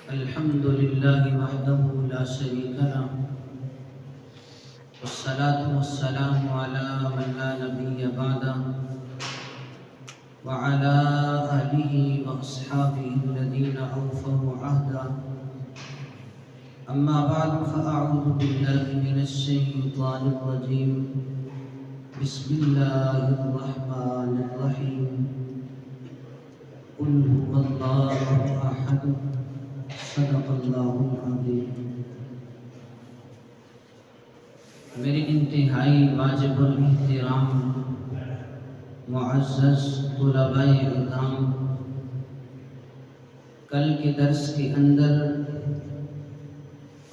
الحمد لله وحده لا شريك له والصلاة والسلام على من لا نبي بعده وعلى آله وأصحابه الذين أوفوا عهده أما بعد فأعوذ بالله من الشيطان الرجيم بسم الله الرحمن الرحيم قل هو الله أحد صدق اللہ العظیم۔ میرے انتہائی واجب الاحترام معزز طلباء اکرام، کل کے درس کے اندر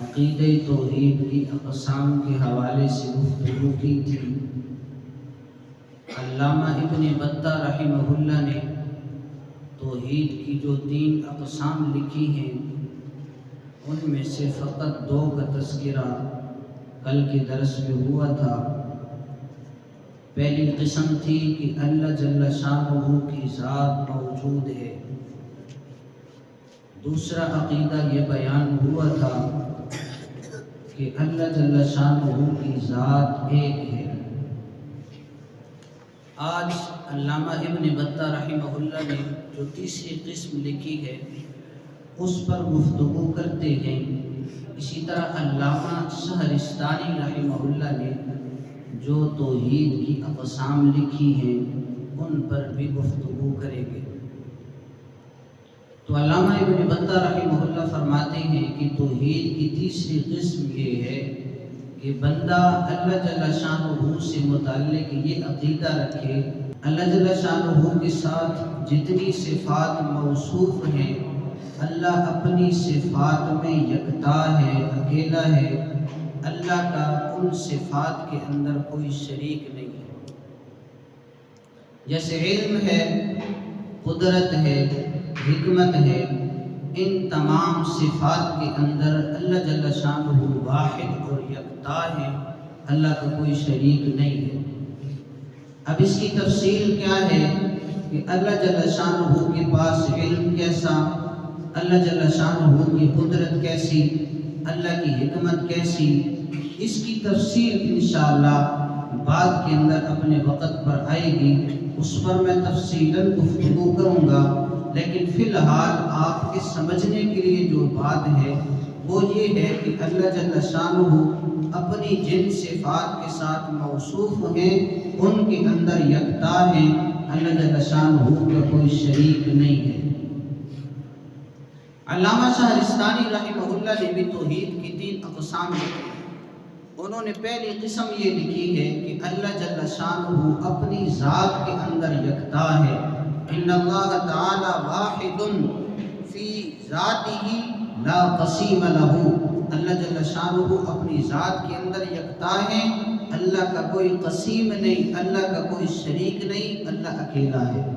عقیدہ توحید کی اقسام کے حوالے سے گفتگو کی تھی۔ علامہ ابن بطہ رحمہ اللہ نے توحید کی جو 3 اقسام لکھی ہیں ان میں سے فقط 2 کا تذکرہ کل کے درس میں ہوا تھا۔ پہلی قسم تھی کہ اللہ جل شانہ کی ذات موجود ہے۔ دوسرا عقیدہ یہ بیان ہوا تھا کہ اللہ جل شانہ کی ذات ایک ہے۔ آج علامہ ابن بطہ رحمہ اللہ نے جو تیسری قسم لکھی ہے اس پر گفتگو کرتے ہیں۔ اسی طرح علامہ شہرستانی رحمہ اللہ نے جو توحید کی اقسام لکھی ہیں ان پر بھی گفتگو کریں گے۔ تو علامہ ابن بطہ رحمہ اللہ فرماتے ہیں کہ توحید کی تیسری قسم یہ ہے کہ بندہ اللہ جل شانہ سے متعلق یہ عقیدہ رکھے، اللہ جل شانہ کے ساتھ جتنی صفات موصوف ہیں اللہ اپنی صفات میں یکتا ہے، اکیلا ہے، اللہ کا ان صفات کے اندر کوئی شریک نہیں ہے۔ جیسے علم ہے، قدرت ہے، حکمت ہے، ان تمام صفات کے اندر اللہ جل شانہ واحد اور یکتا ہے، اللہ کا کوئی شریک نہیں ہے۔ اب اس کی تفصیل کیا ہے کہ اللہ جل شانہ کے پاس علم کیسا، اللہ جل شانہ کی قدرت کیسی، اللہ کی حکمت کیسی، اس کی تفصیل انشاءاللہ بعد کے اندر اپنے وقت پر آئے گی، اس پر میں تفصیلاً گفتگو کروں گا۔ لیکن فی الحال آپ کے سمجھنے کے لیے جو بات ہے وہ یہ ہے کہ اللہ جل شانہ اپنی جن صفات کے ساتھ موصوف ہیں ان کے اندر یکتا ہے، اللہ جل شانہ کا کوئی شریک نہیں ہے۔ علامہ شہرستانی رحمہ اللہ نے بھی توحید کی 3 اقسام لکھی۔ انہوں نے پہلی قسم یہ لکھی ہے کہ اللہ جل شانہ اپنی ذات کے اندر یکتا ہے۔ ان اللہ تعالی واحد فی ذاتہ لا قسیم لہ، اللہ جل شانہ اپنی ذات کے اندر یکتا ہے، اللہ کا کوئی قسیم نہیں، اللہ کا کوئی شریک نہیں، اللہ اکیلا ہے۔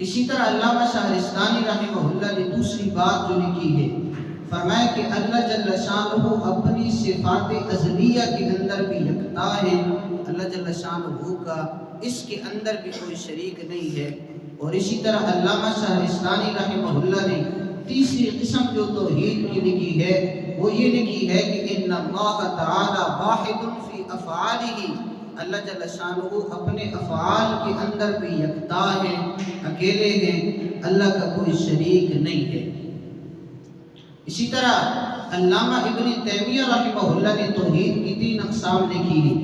اسی طرح علامہ شہرستانی رحمہ اللہ نے دوسری بات جو لکھی ہے، فرمایا کہ اللہ جل شانہ اپنی صفات ازلیہ کے اندر بھی یکتا ہے، اللہ جل شانہ کا اس کے اندر بھی کوئی شریک نہیں ہے۔ اور اسی طرح علامہ شہرستانی رحمہ اللہ نے تیسری قسم جو توحید کی لکھی ہے وہ یہ لکھی ہے کہ ان اللہ تعالی واحد فی افعالہ، اللہ جل شانہ اپنے افعال کے اندر بھی یکتا ہے، اکیلے ہیں، اللہ کا کوئی شریک نہیں ہے۔ اسی طرح علامہ ابن تیمیہ رحمہ اللہ نے توحید کی 3 اقسام لکھی ہیں۔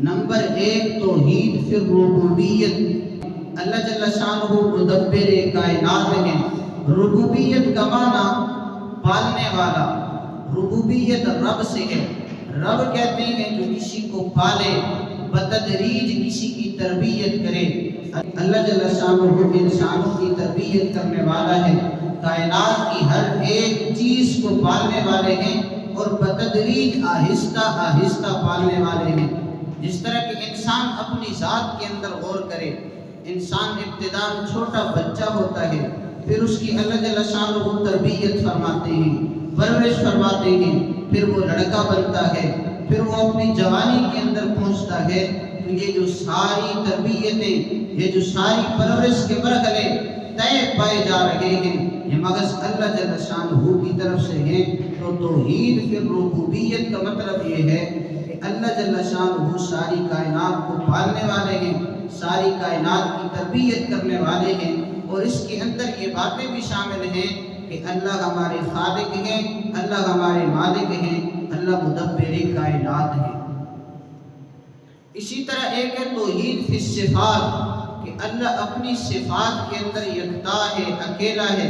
نمبر 1 توحید فی الربوبیت، اللہ جل شانہ مدبر کائنات ہیں۔ ربوبیت کا معنی پالنے والا، ربوبیت رب سے ہے۔ رب کہتے ہیں جو کسی کو پالے، بتدریج کسی کی تربیت کرے۔ اللہ جل شانہ انسانوں کی تربیت کرنے والا ہے، کائنات کی ہر ایک چیز کو پالنے والے ہیں اور بتدریج آہستہ آہستہ پالنے والے ہیں۔ جس طرح کہ انسان اپنی ذات کے اندر غور کرے، انسان ابتداء چھوٹا بچہ ہوتا ہے، پھر اس کی اللہ جل شانہ تربیت فرماتے ہیں، پرورش فرماتے ہیں، پھر وہ لڑکا بنتا ہے، پھر وہ اپنی جوانی کے اندر پہنچتا ہے۔ تو یہ جو ساری تربیتیں، یہ جو ساری پرورش کے مرحلے طے پائے جا رہے ہیں، یہ مغز اللہ جل شانہ کی طرف سے ہیں، تو توحید فی الربوبیت کا مطلب یہ ہے کہ اللہ جل شانہ ساری کائنات کو پالنے والے ہیں، ساری کائنات کی تربیت کرنے والے ہیں، اور اس کے اندر یہ باتیں بھی شامل ہیں کہ اللہ ہمارے خالق ہیں، اللہ ہمارے مالک ہیں، اللہ مدبر کائنات ہیں۔ اسی طرح ایک ہے توحید فی الصفات، کہ اللہ اپنی صفات کے اندر یکتا ہے، اکیلا ہے۔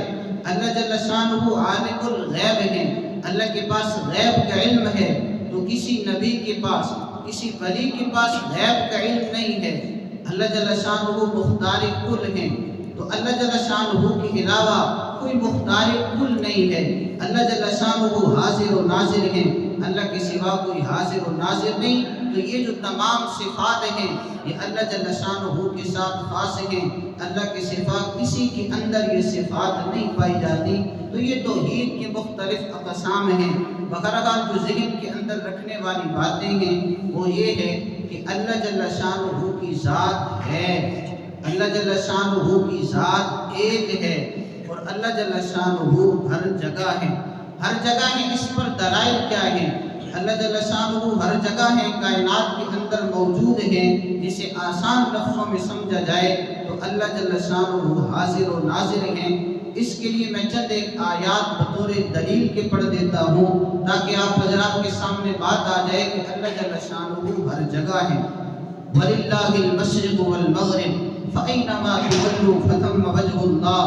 اللہ جل شانہ عالم الغیب ہے، اللہ کے پاس غیب کا علم ہے، تو کسی نبی کے پاس، کسی ولی کے پاس غیب کا علم نہیں ہے۔ اللہ جل شانہ مختار کل ہیں، تو اللہ جل شانہ کے علاوہ کوئی مختار کل نہیں ہے۔ اللہ جل شانہ حاضر و ناظر ہیں، اللہ کے سوا کوئی حاضر و ناظر نہیں۔ تو یہ جو تمام صفات ہیں یہ اللہ جل شانہ کے ساتھ خاص ہیں، اللہ کے سوا کسی کے اندر یہ صفات نہیں پائی جاتی۔ تو یہ توحید کے مختلف اقسام ہیں۔ بہرحال جو ذہن کے اندر رکھنے والی باتیں ہیں وہ یہ ہے کہ اللہ جل شانہ کی ذات ہے، اللہ جل شانہ کی ذات ایک ہے، اور اللہ جل شانہ ہر جگہ ہے، ہر جگہ ہے۔ اس پر دلائل کیا ہیں؟ اللہ جل شانہ ہر جگہ ہے، کائنات کے اندر موجود ہے۔ جسے آسان لفظوں میں سمجھا جائے تو اللہ جل شانہ حاضر و ناظر ہیں۔ اس کے لیے میں چند ایک آیات بطور دلیل کے پڑھ دیتا ہوں تاکہ آپ حضرات کے سامنے بات آ جائے کہ اللہ جل شانہ ہر جگہ ہے۔ وَلِلَّهِ الْمَشْرِقُ وَالْمَغْرِبُ فَأَيْنَمَا تُوَلُّوا فَثَمَّ وَجْهُ اللَّهِ،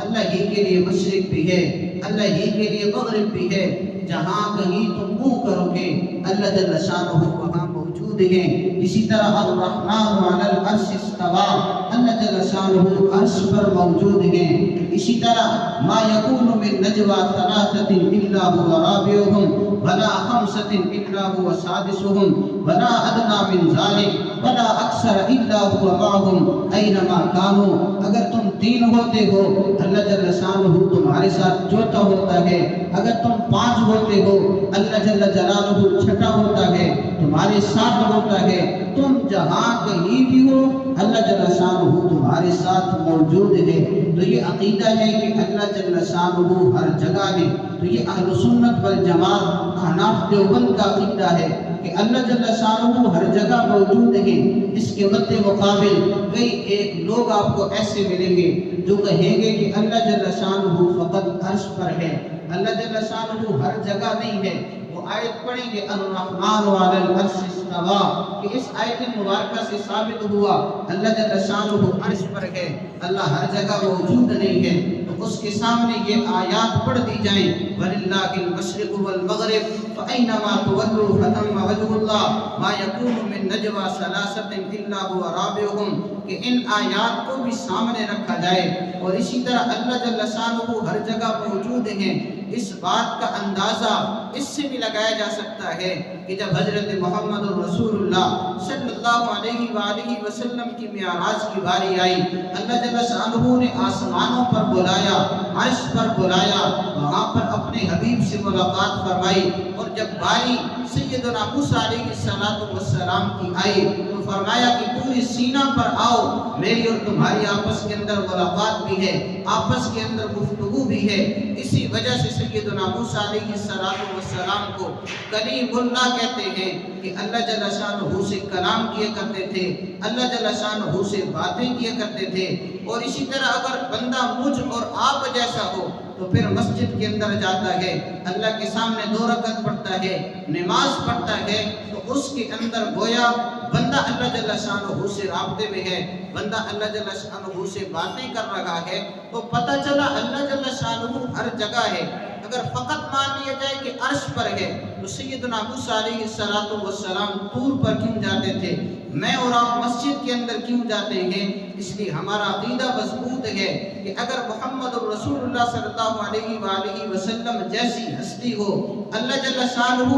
اللہ ہی کے لیے مشرق بھی ہے، اللہ ہی کے لیے مغرب بھی ہے، جہاں کہیں تم منہ کرو گے اللہ جل شانہ وہاں موجود ہیں۔ اسی طرح الرحمن علی العرش استوى، اللہ جل شانہ عرش پر موجود ہیں۔ اسی طرح ما یکون من نجوى ثلاثة الا هو رابعهم ولا خمسة الا هو سادسهم ولا ادنى من ذلك ولا اکثر الا هو معهم اینما كانوا، اگر تم تین ہوتے ہو اللہ جل شانہ تمہارے ساتھ چوتھا ہوتا ہے، اگر تم پانچ ہوتے ہو اللہ جل جلالہ چھٹا ہوتا ہے، تمہارے ساتھ ہوتا ہے، تم جہاں کہیں بھی ہو اللہ جل شانہ تمہارے ساتھ موجود ہے۔ تو یہ عقیدہ ہے کہ اللہ جل شانہ ہر جگہ ہے۔ تو یہ اہل سنت والجماعت احناف دیوبند کا عقیدہ ہے کہ اللہ جل شانہ ہر جگہ موجود ہے۔ اس کے مد مقابل کئی ایک لوگ آپ کو ایسے ملیں گے جو کہیں گے کہ اللہ جل شانہ فقط عرش پر ہے، اللہ جل شانہ ہر جگہ نہیں ہے۔ وہ آیت پڑھیں گے الرحمن علی العرش استوى، کہ اس آیت مبارکہ سے ثابت ہوا اللہ جل شانہ عرش پر ہے، اللہ ہر جگہ موجود نہیں ہے۔ تو اس کے سامنے یہ آیات پڑھ دی جائیں وَلِلَّهِ الْمَشْرِقُ وَالْمَغْرِبُ فَأَيْنَمَا تُوَلُّوا فَثَمَّ وَجْهُ اللَّهِ مَا يَكُونُ مِن نَجْوَى ثَلَاثَةٍ إِلَّا هُوَ رَابِعُهُمْ، کہ ان آیات کو بھی سامنے رکھا جائے۔ اور اسی طرح اللہ جل شانہ ہر جگہ موجود ہیں۔ اس بات کا اندازہ اس سے بھی لگایا جا سکتا ہے کہ جب حضرت محمد رسول اللہ صلی اللہ علیہ وآلہ وسلم کی معراج کی باری آئی، اللہ جل شانہ نے آسمانوں پر بلایا، عرش پر بلایا، وہاں پر اپنے حبیب سے ملاقات فرمائی، اور جب باری سیدنا موسیٰ علیہ السلام کی آئی تو فرمایا کہ پوری سینہ پر آؤ، میری اور تمہاری آپس کے اندر ملاقات بھی ہے، آپس کے اندر گفتگو بھی ہے۔ اسی وجہ سے سیدنا موسیٰ علیہ السلام کو کلیم اللہ کہتے ہیں کہ اللہ جل شانہ سے کلام کیا کرتے تھے، اللہ جل شانہ سے باتیں کیا کرتے تھے۔ اور اسی طرح اگر بندہ مجھ اور آپ جیسا ہو تو پھر مسجد کے اندر جاتا ہے، اللہ کے سامنے 2 رکعت پڑھتا ہے، نماز پڑھتا ہے، تو اس کے اندر گویا بندہ اللہ جل شانہ سے رابطے میں ہے، بندہ اللہ جل شانہ سے باتیں کر رہا ہے۔ تو پتہ چلا اللہ جل شانہ ہر جگہ ہے۔ اگر فقط مان لیا جائے کہ عرش پر ہے تو سیدنا موسیٰ علیہ السلام طور پر کیوں جاتے تھے؟ میں اور آپ مسجد کے اندر کیوں جاتے ہیں؟ اس لیے ہمارا عقیدہ مضبوط ہے کہ اگر محمد رسول اللہ صلی اللہ علیہ وآلہ وسلم جیسی ہستی ہو، اللہ جل شانہ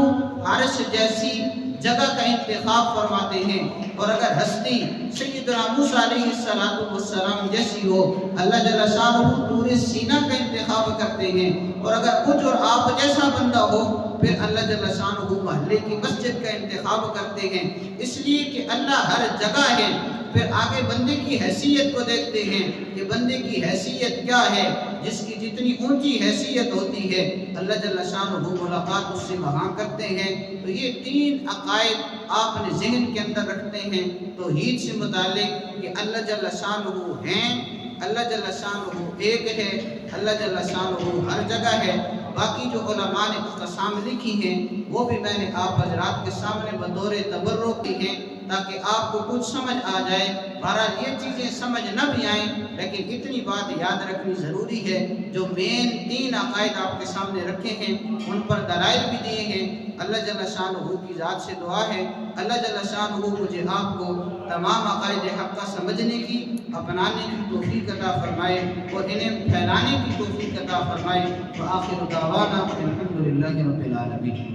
عرش جیسی جگہ کا انتخاب فرماتے ہیں، اور اگر ہستی سیدنا موسیٰ علیہ السلام جیسی ہو، اللہ جل شانہ طور سینا کا انتخاب کرتے ہیں، اور اگر کچھ اور آپ جیسا بندہ ہو پھر اللہ جل شانہ محلے کی مسجد کا انتخاب کرتے ہیں، اس لیے کہ اللہ ہر جگہ ہے۔ پھر آگے بندے کی حیثیت کو دیکھتے ہیں کہ بندے کی حیثیت کیا ہے، جس کی جتنی اونچی حیثیت ہوتی ہے اللہ جل شانہ ملاقات اس سے وہاں کرتے ہیں۔ تو یہ 3 عقائد آپ نے ذہن کے اندر رکھتے ہیں توحید سے متعلق کہ اللہ جل شانہ ہیں، اللہ جل شانہ ایک ہے، اللہ جل شانہ ہر جگہ ہے۔ باقی جو علماء نے اقسام لکھی ہیں وہ بھی میں نے آپ حضرات کے سامنے بطور تبرک کی ہیں تاکہ آپ کو کچھ سمجھ آ جائے۔ بہرحال یہ چیزیں سمجھ نہ بھی آئیں لیکن اتنی بات یاد رکھنی ضروری ہے، جو مین 3 عقائد آپ کے سامنے رکھے ہیں ان پر دلائل بھی دیے ہیں۔ اللہ جل شانہ کی ذات سے دعا ہے اللہ جل شانہ مجھے آپ کو تمام عقائد حقہ سمجھنے کی، اپنانے کی توفیق عطا فرمائے اور انہیں پھیلانے کی توفیق عطا فرمائے۔ وآخر دعوانا الحمدللہ رب العالمین۔